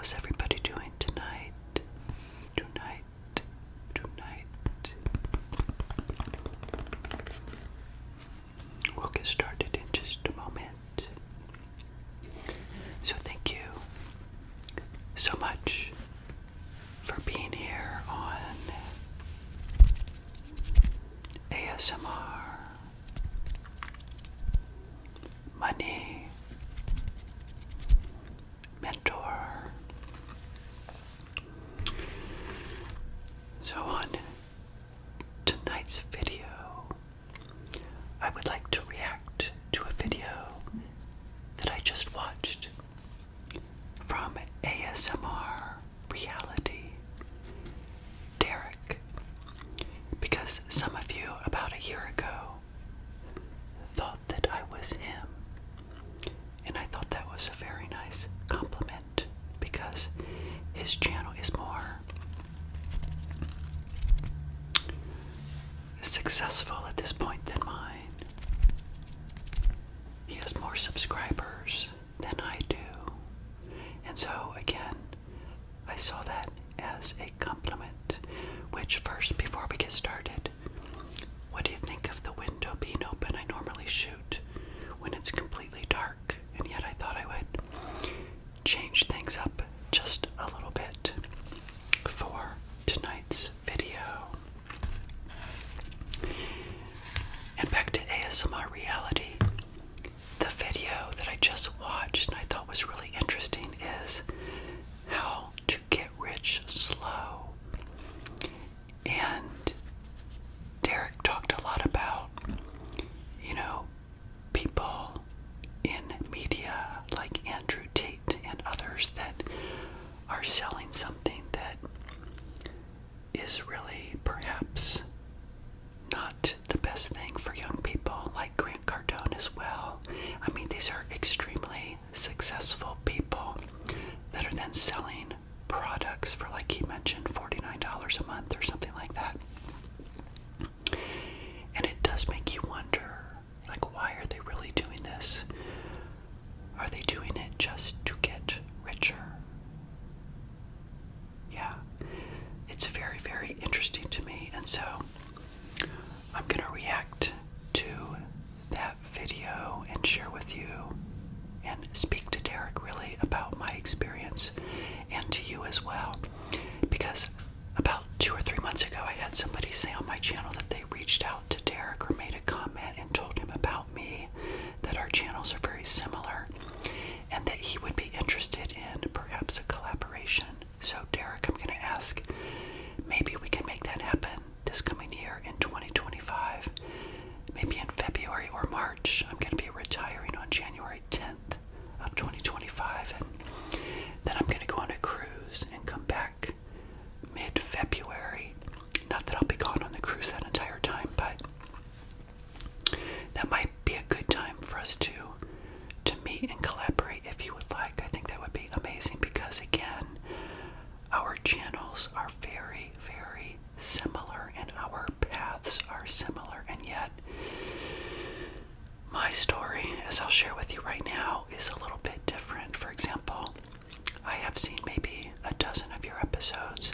How's everybody doing tonight? Tonight. We'll get started in just a moment. So thank you so much for being here on ASMR Money Mentor. So on tonight's video, I would like to react to a video that I just watched from ASMR Reality Derek, because some of you about a year ago thought that I was him, and I thought that was a very nice compliment because his channel is more successful at this point than mine. He has more subscribers than I do. And so again, I saw that as a compliment. Which first, before we get started, what do you think of the window being open? I normally shoot when it's completely dark, and yet I thought I would change things up just a little bit for tonight's video. And back to ASMR Reality. The video that I just watched and I thought was really interesting is how to get rich slow. And Derek talked a lot about, people in media like Andrew Tate and others that are selling something that is really perhaps not the best thing for young people, like Grant Cardone as well. I mean, these are extremely successful people that are then selling products for, like he mentioned, $49 a month or something like that. And it does make you wonder, like, why are they really doing this? Are they doing it just to get richer? Yeah, it's very, very interesting to me. And so I'm going to react to that video and share with you and speak to Derek really about my experience and to you as well. Because about 2 or 3 months ago, I had somebody say on my channel that they reached out to Derek or made a comment and told him about me, that our channels are very similar, and that he would be interested in perhaps a collaboration. So Derek, I'm going to ask, maybe we can make that happen this coming year in 2025. Maybe in February or March. I'm going to be retiring on January 10th of 2025, and then I'm going to go on a cruise and come back mid-February. Not that I'll be gone on the cruise that entire time, but that might be a good time for us to meet and collaborate if you would like. I think that would be amazing because, again, our channels are very, very similar and our paths are similar, and yet my story, as I'll share with you right now, is a little bit different. For example, I have seen maybe a dozen of your episodes,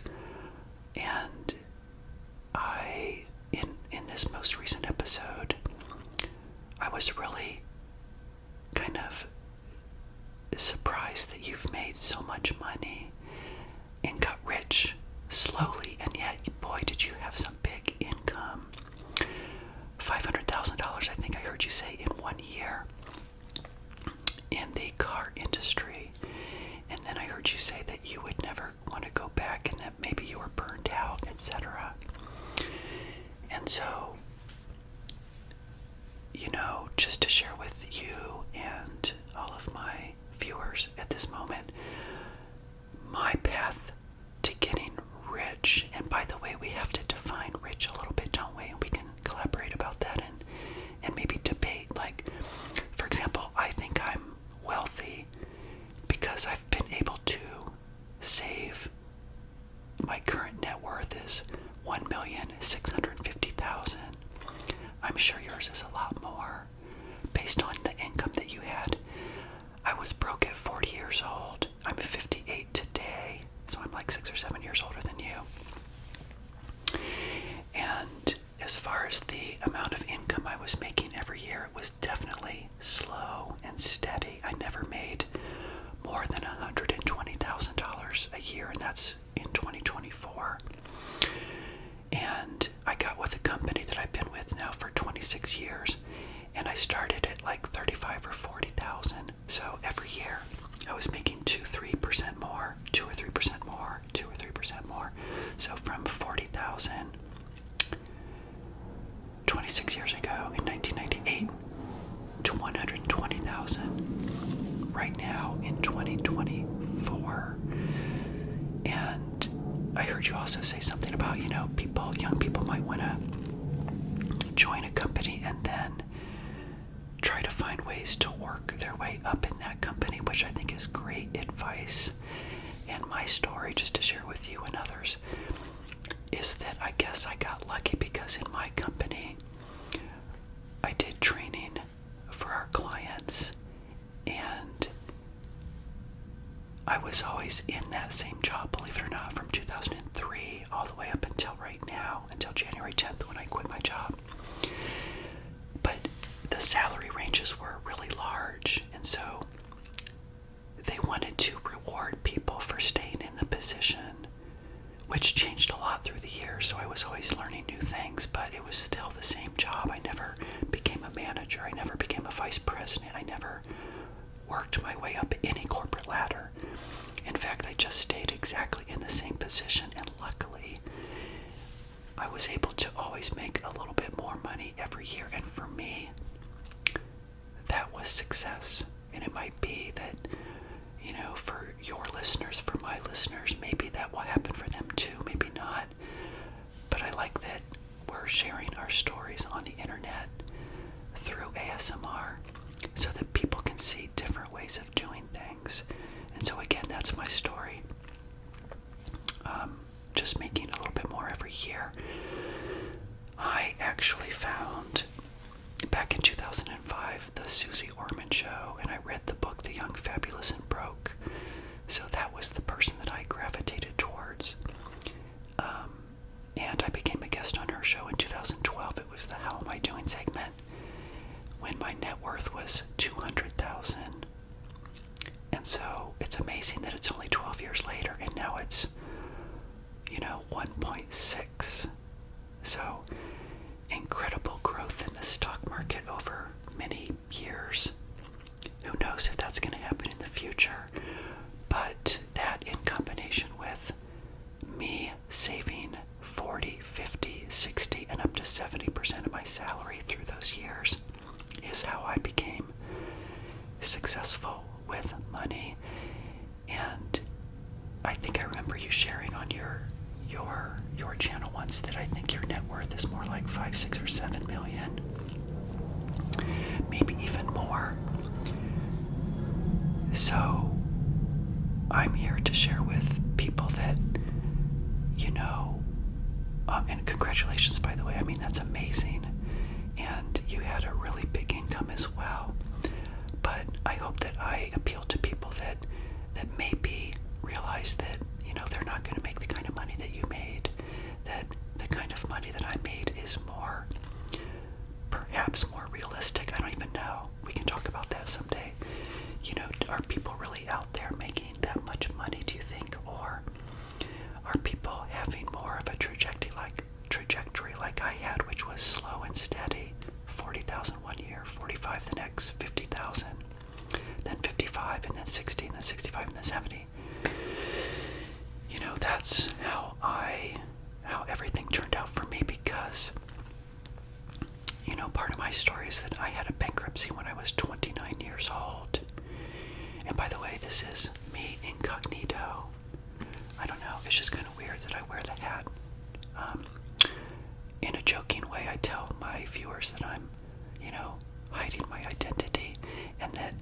and in this most recent episode, I was really kind of surprised that you've made so much money and got rich slowly, and yet, boy, did you have some big income. $500,000, I think I heard you say, in 1 year in the car industry. And then I heard you say that you would never want to go back and that maybe you were burned out, etc. And so, just to share with you and all of my viewers at this moment, my path to getting rich, and by the way, we have to define rich a little bit, don't we? And we can collaborate about that and maybe debate. Like, for example, I think I'm wealthy because I've been able to save. My current net worth is $1,650,000. I'm sure yours is a lot more based on the income that you had. I was broke at 40 years old. I'm 58 today. 26 years, and I started at like 35 or 40,000. So every year I was making 2-3% more, 2 or 3% more, 2 or 3% more. So from 40,000 26 years ago in 1998 to 120,000 right now in 2024. And I heard you also say something about, young people might want to join a company and then try to find ways to work their way up in that company, which I think is great advice. And my story, just to share with you and others, is that I guess I got lucky because in my company, I did training for our clients, and I was always in that same job, believe it or not, from 2003 all the way up until right now, until January 10th when I quit my job. But the salary ranges were really large, and so they wanted to reward people for staying in the position, which changed a lot through the years. So I was always learning new things, but it was still the same job. I never became a manager. I never became a vice president. I never worked my way up any corporate ladder. In fact, I just stayed exactly in the same position, and luckily I was able to always make a little bit more money every year. And for me, that was success. And it might be that, for your listeners, for my listeners, maybe that will happen for them too, maybe not. But I like that we're sharing our stories on the internet through ASMR so that people can see different ways of doing things. And so again, that's my story. Just making a little bit more every year. I actually found, back in 2005, the Susie Orman Show, and I read the book The Young, Fabulous, and Broke. So that was the person that I gravitated towards. And I became a guest on her show in 2012. It was the How Am I Doing segment when my net worth was $200,000. And so it's amazing that it's only 12 years later, and now it's, 1.6. So incredible growth in the stock market over many years. Who knows if that's going to happen in the future? But that, in combination with me saving 40, 50, 60, and up to 70% of my salary through those years, is how I became successful with money. And I think I remember you sharing on your channel once that I think your net worth is more like 5, 6, or 7 million, maybe even more. So I'm here to share with people that, and congratulations, by the way. I mean, that's amazing. And you had a really big income as well. But I hope that I appeal to people that maybe realize that, they're not going to make the kind of money that you made, that the kind of money that I made is perhaps more realistic. I don't even know. We can talk about that someday. Are people really out there making that much money, do you think? Or are people having more of a trajectory like I had, which was slow and steady? 40,000 one year, 45 the next, 50,000, then 55, and then 60, and then 65, and then 70. That's how everything turned out for me, because part of my story is that I had a bankruptcy when I was 29 years old. And by the way, this is me incognito. I don't know, it's just kind of weird that I wear the hat. In a joking way, I tell my viewers that I'm, hiding my identity, and that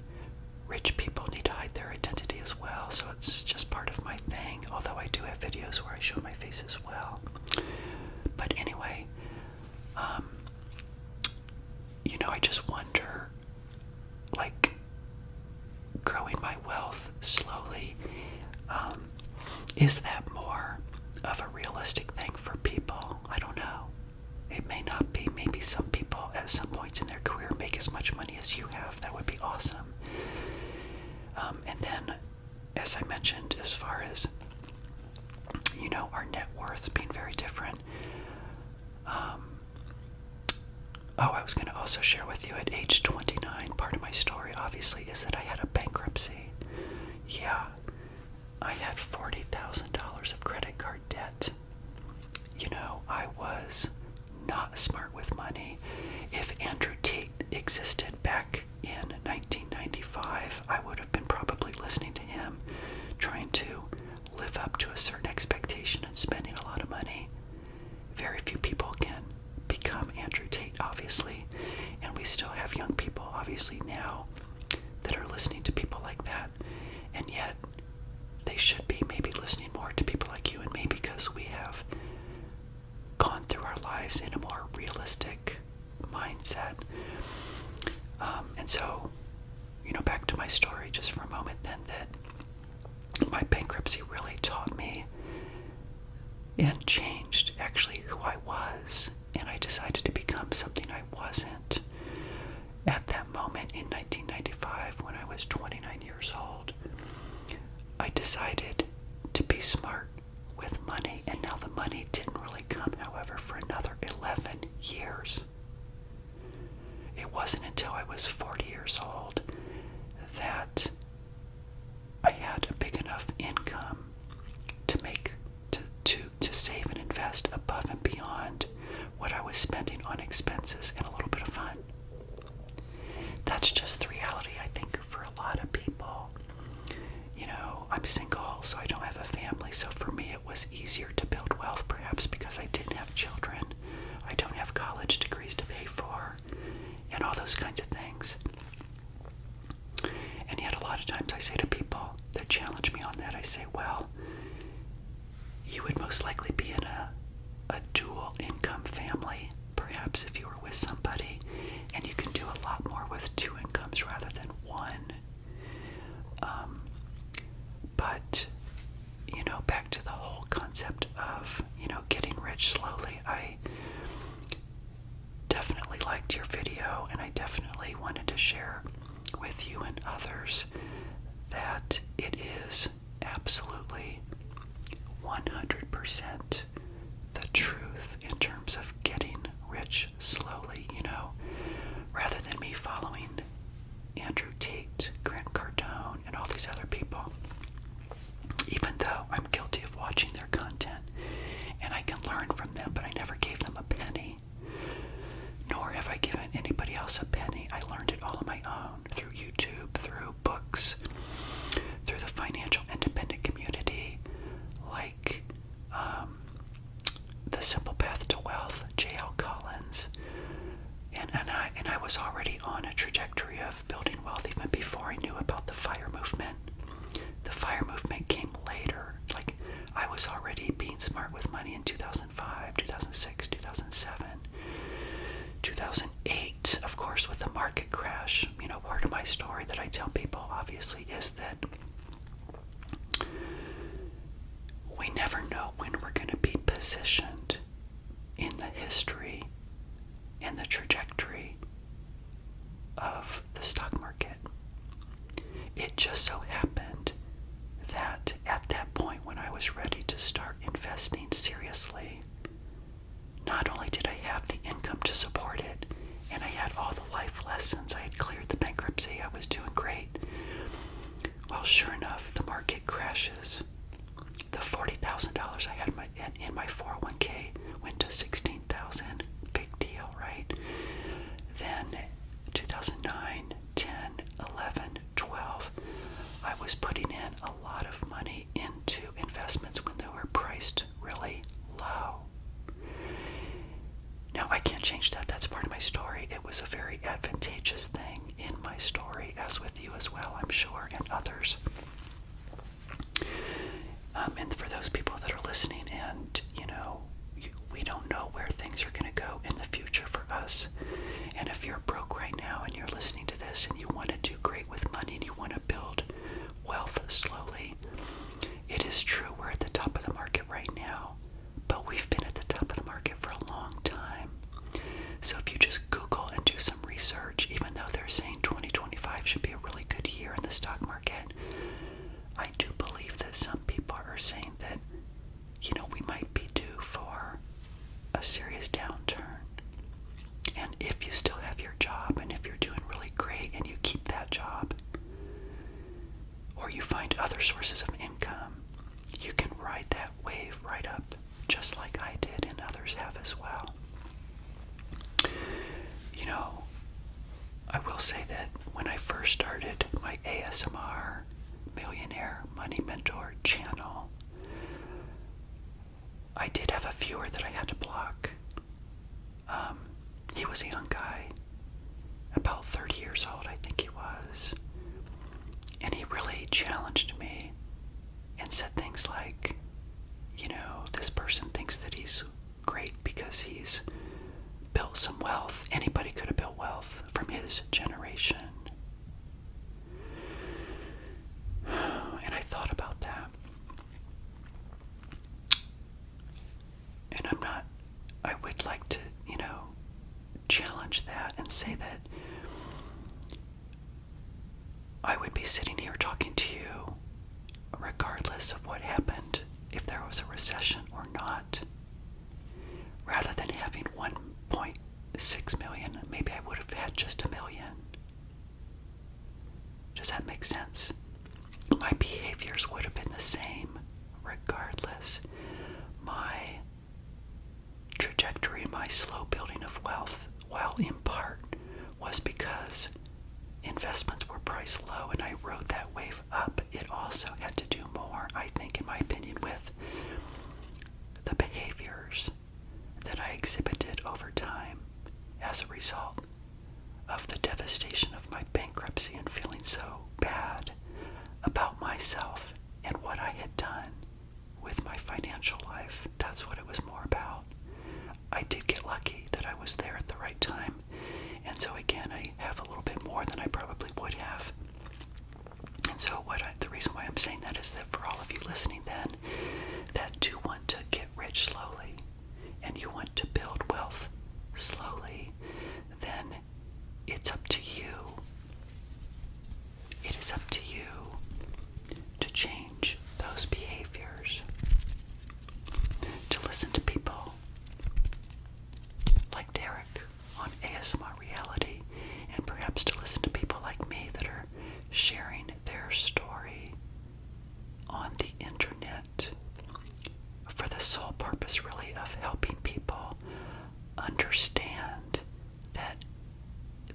rich people need to hide their identity as well. So it's just part of my thing, although I do have videos where I show my face as well. But anyway, I just wonder, like, growing my wealth slowly, is that more of a realistic thing for people? I don't know. It may not be. Maybe some people at some points in their career make as much money as you have. That would be awesome. And then, as I mentioned, as far as, our net worth being very different, Oh, I was going to also share with you at age 29, part of my story, obviously, is that I had a bankruptcy. Yeah, I had $40,000 of credit card debt. You know, I was not smart with money. If Andrew Tate existed back in 1995, I would have been probably listening to him, trying to live up to a certain expectation and spending a lot of money. Very few people can become Andrew Tate, obviously, and we still have young people, obviously, now that are listening to people like that, and yet they should be maybe listening more to people like you and me because we have gone through our lives in a more realistic mindset. And so, you know, back to my story just for a moment then, that my bankruptcy really taught me and changed actually who I was, and I decided to become something I wasn't. At that moment in 1995, when I was 29 years old, I decided to be smart with money, and now the money didn't really come, however, for another 11 years. It wasn't until I was 40 years old that I had a big enough income to make to save and invest above and beyond what I was spending on expenses and a little bit of fun. That's just the reality, I think, for a lot of people. You know, I'm single, so I don't have a family, so for me it was easier to build wealth, perhaps because I didn't have children. I don't have college degrees to pay for, and all those kinds of things. And yet a lot of times I say to people that challenge me on that, I say, well, you would most likely be in a dual income family, perhaps if you were with somebody, and you can do a lot more with two incomes rather than one. But, you know, back to the whole concept of, you know, getting rich slowly, I definitely liked your video, and I definitely wanted to share with you and others that it is absolutely 100% the truth in terms of getting rich slowly, you know, rather than me following Andrew Tate, Grant Cardone, and all these other people. Even though I'm guilty of watching their content and I can learn from them, but I never gave them a penny, nor have I given anybody else a penny. I learned it all on my own through YouTube, through books, through the financial independent community, like The Simple Path to Wealth, J.L. Collins, and I was already on a trajectory of building wealth even before I knew about the FIRE movement. The FIRE movement came later. Like, I was already being smart with money in 2005, 2006, 2007, 2008, of course, with the market crash. You know, part of my story that I tell people, obviously, is that we never know when we're going to be positioned in the history and the trajectory of the stock market. It just so happened that at that point when I was ready to start investing seriously, not only did I have the income to support it, and I had all the life lessons, I had cleared the bankruptcy, I was doing great. Well, sure enough, the market crashes. The $40,000 I had in my 401k went to $16,000. Big deal, right? Then 2009, 10, 11, 12, I was putting in a lot of money into investments when they were priced really low. Now, I can't change that. That's part of my story. It was a very advantageous thing in my story, as with you as well, I'm sure, and others. And for those people that are listening, and, you know, we don't know where things are going to go in the future for us. And if you're broke right now and you're listening to this and you want to do great with money and you want to build wealth slowly, it is true we're at the top of the market right now, but we've been at the top of the market for a long time. So if you just Google and do some research, even though they're saying 2025 should be a really good year in the stock market, I do believe that some people are saying that, you know, we might be due for a serious downturn. And if you ride that wave right up, just like I did and others have as well. You know, I will say that when I first started my ASMR Millionaire Money Mentor channel, I did have a viewer that I had to block. He was a young guy, about 30 years old, I think he was. And he really challenged me and said things like, you know, this person thinks that he's great because he's built some wealth. Anybody could have built wealth from his generation. And I thought about that. And I would like to, you know, challenge that and say that I would be sitting here talking to you regardless of what happened, if there was a recession or not. Rather than having 1.6 million, maybe I would have had just $1 million. Does that make sense? My behaviors would have been the same regardless. My trajectory, my slow building of wealth, well, in part, was because investments were priced low and I rode that wave up. It also had to do more, I think, in my opinion, with the behaviors that I exhibited over time as a result of the devastation of my bankruptcy and feeling so bad about myself and what I had done with my financial life. That's what it was more about. I did get lucky that I was there at the right time. And so again, I have a little bit more than I probably would have. And so the reason why I'm saying that is that for all of you listening then, that do want to get rich slowly, and you want to build wealth slowly, then it's up to you. It is up to you to change those behaviors, to listen to people like Derek on ASMR Reality, and perhaps to listen to people like me that are sharing their story on the internet for the sole purpose, really, of helping people understand that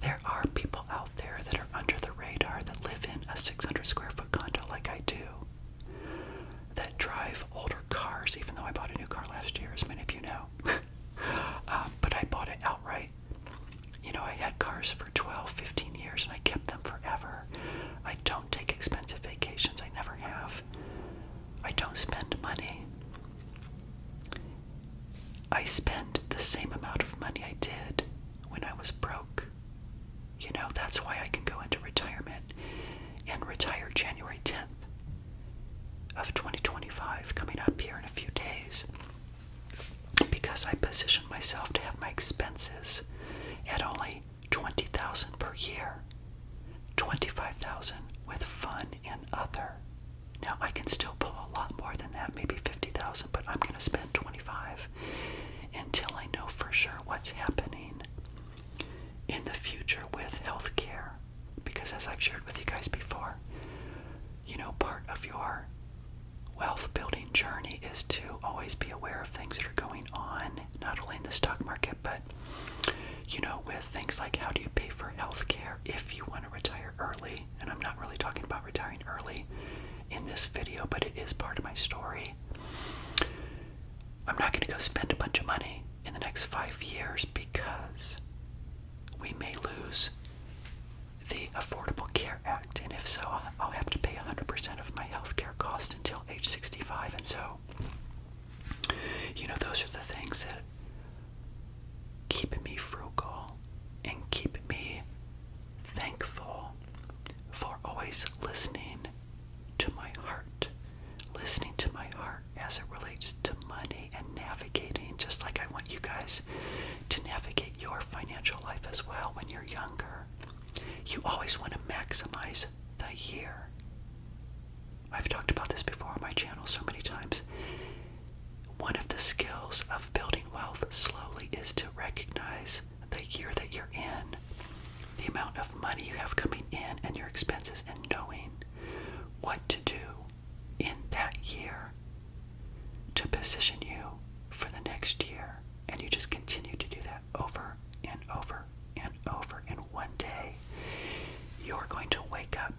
there are people out there that are under the radar that live in a 600 square foot condo like I do, that drive older cars, even though I bought a new car last year, as many of you know. But I bought it outright. You know, I had cars for 12, 15 years, and I kept them forever. I don't take expensive vacations. I never have. I don't spend money. I spend the same amount of money I did when I was broke. You know, that's why I can go into retirement and retire January 10th of 2025, coming up here in a few days, because I positioned myself to have my expenses at only $20,000 per year, $25,000 with fun and other. Now I can still pull a lot more than that, maybe $50,000, but I'm going to spend $25,000 until I know for sure what's happening in the future with healthcare. Because as I've shared with you guys before, you know, part of your wealth building journey is to always be aware of things that are going on, not only in the stock market, but, you know, with things like how do you pay for healthcare if you want to retire early. And I'm not really talking about retiring early in this video, but it is part of my story. I'm not going to go spend a bunch of money in the next 5 years because we may lose the Affordable Care Act, and if so, I'll have to pay 100% of my health care costs until age 65, and so, you know, those are the things that keep me frugal and keep me thankful for always listening to my heart, as it relates to money and navigating, just like I want you guys to navigate your financial life as well when you're younger. You always want to maximize the year. I've talked about this before on my channel so many times. One of the skills of building wealth slowly is to recognize the year that you're in, the amount of money you have coming in and your expenses, and knowing what to do in that year position you for the next year. And you just continue to do that over and over and over. And one day, you're going to wake up,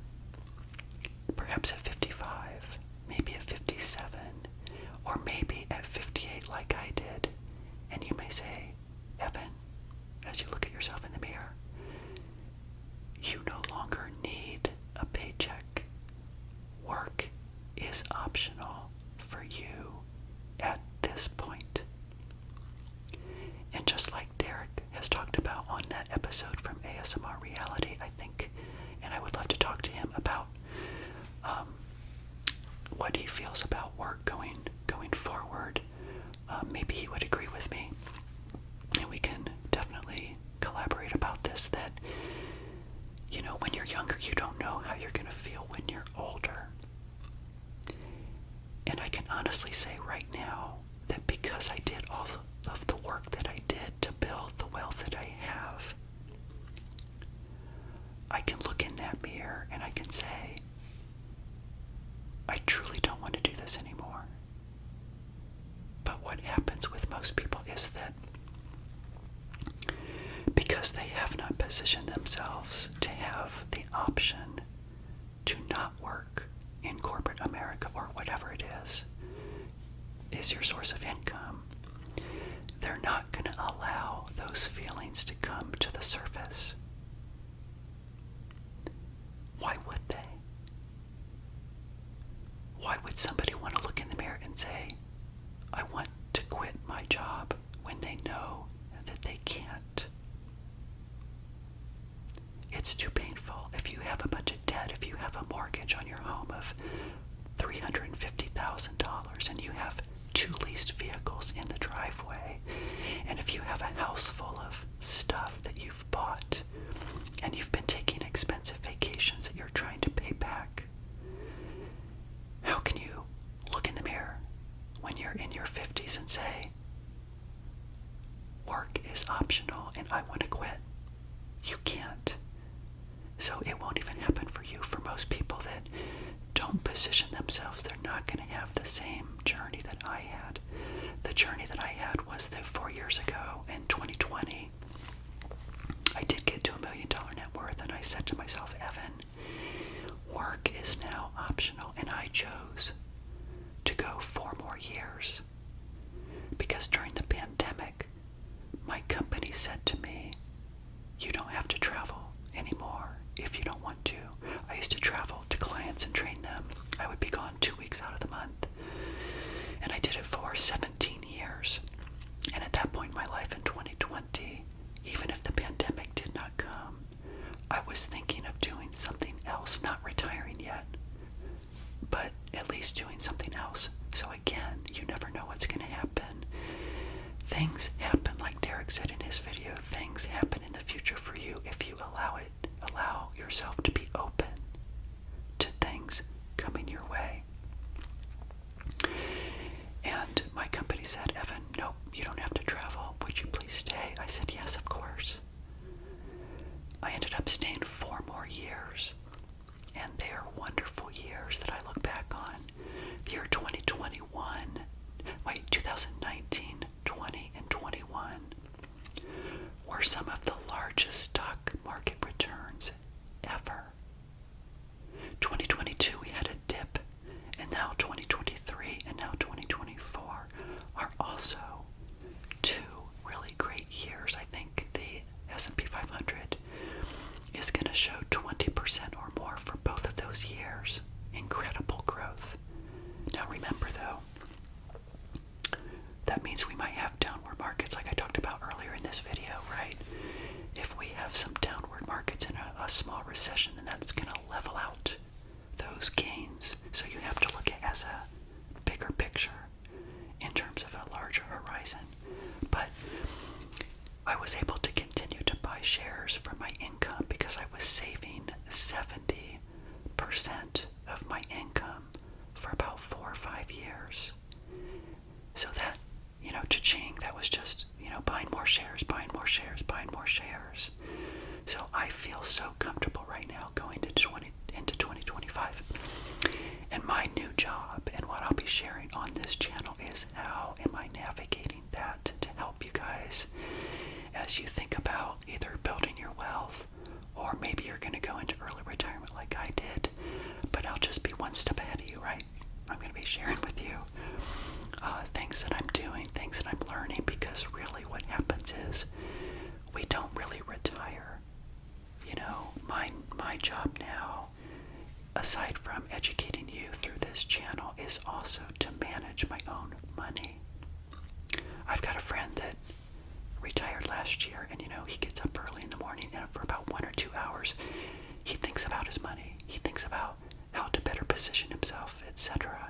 perhaps at 55, maybe at 57, or maybe at 58 like I did. And you may say, Evan, as you look at yourself in the mirror, you no longer need a paycheck. Work is optional for you at this point. And just like Derek has talked about on that episode from ASMR Reality, I think, and I would love to talk to him about what he feels about work going forward. Maybe he would agree with me, and we can definitely collaborate about this, that, you know, when you're younger, you don't know how you're going to feel when you're older. And I can honestly say right now that because I did all of the work that I did to build the wealth that I have, I can look in that mirror and I can say, I truly don't want to do this anymore. But what happens with most people is that because they have not positioned themselves to have the option to not work in corporate America or whatever it is your source of income, they're not going to allow those feelings to come to the surface. Why would they? Why would somebody want to look in the mirror and say, I want to quit my job, when they know that they can't? It's too painful. If you have a bunch of debt, if you have a mortgage on your home of $350,000 and you have 2 leased vehicles in the driveway, and if you have a house full of stuff that you've bought and you've been taking expensive vacations that you're trying to pay back, how can you look in the mirror when you're in your 50s and say, work is optional and I want to quit? You can't. So it won't even happen for you. For most people that don't position themselves, they're not going to have the same journey that I had. The journey that I had was that 4 years ago in 2020, I did get to $1 million net worth, and I said to myself, Evan, work is now optional, and I chose to go 4 more years. Because during the pandemic, my company said to me, you don't have to travel anymore if you don't want to. I used to travel to clients and train them. I would be gone 2 weeks out of the month. And I did it for 17 years. And at that point in my life in 2020, even if the pandemic did not come, I was thinking of doing something else, not retiring yet, but at least doing something else. So again, you never know what's going to happen. Things happen, like Derek said in his video, things happen in the future for you if you allow yourself to be open to things coming your way. And my company said, Evan, nope, you don't have to travel. Would you please stay? I said, yes, of course. I ended up staying 4 more years. And they are wonderful years that I look back on. The year 2019, 20, and 21 were some of the largest stock market returns ever. 2022, we had a dip, and now 2023 and now 2024 are also 2 really great years. I think the S&P 500 is going to show 20% or more for both of those years. Incredible growth. Now remember though, that means we might have downward markets like I talked about earlier in this video, right? If we have some downward markets in a small recession, then that's going to level out those gains. So you have to look at it as a bigger picture in terms of a larger horizon. But I was able to continue to buy shares from my income because I was saving 70% of my income for about 4 or 5 years. So that, cha-ching, that was just, buying more shares, buying more shares, buying more shares. So I feel so comfortable right now going into 2025. And my new job and what I'll be sharing on this channel is how sharing with you things that I'm doing, things that I'm learning, because really what happens is we don't really retire. You know, my job now, aside from educating you through this channel, is also to manage my own money. I've got a friend that retired last year, and he gets up early in the morning, and for about 1 or 2 hours he thinks about his money. He thinks about how to better position himself, etc.